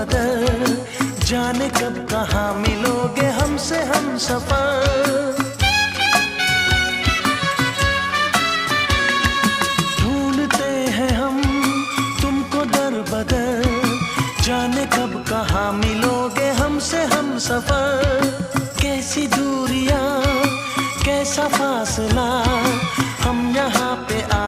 बदर, जाने कब कहाँ मिलोगे हमसे हम सफर। ढूंढते हैं हम तुमको दर बदर, जाने कब कहाँ मिलोगे हमसे हम सफर। कैसी दूरियां कैसा फासला,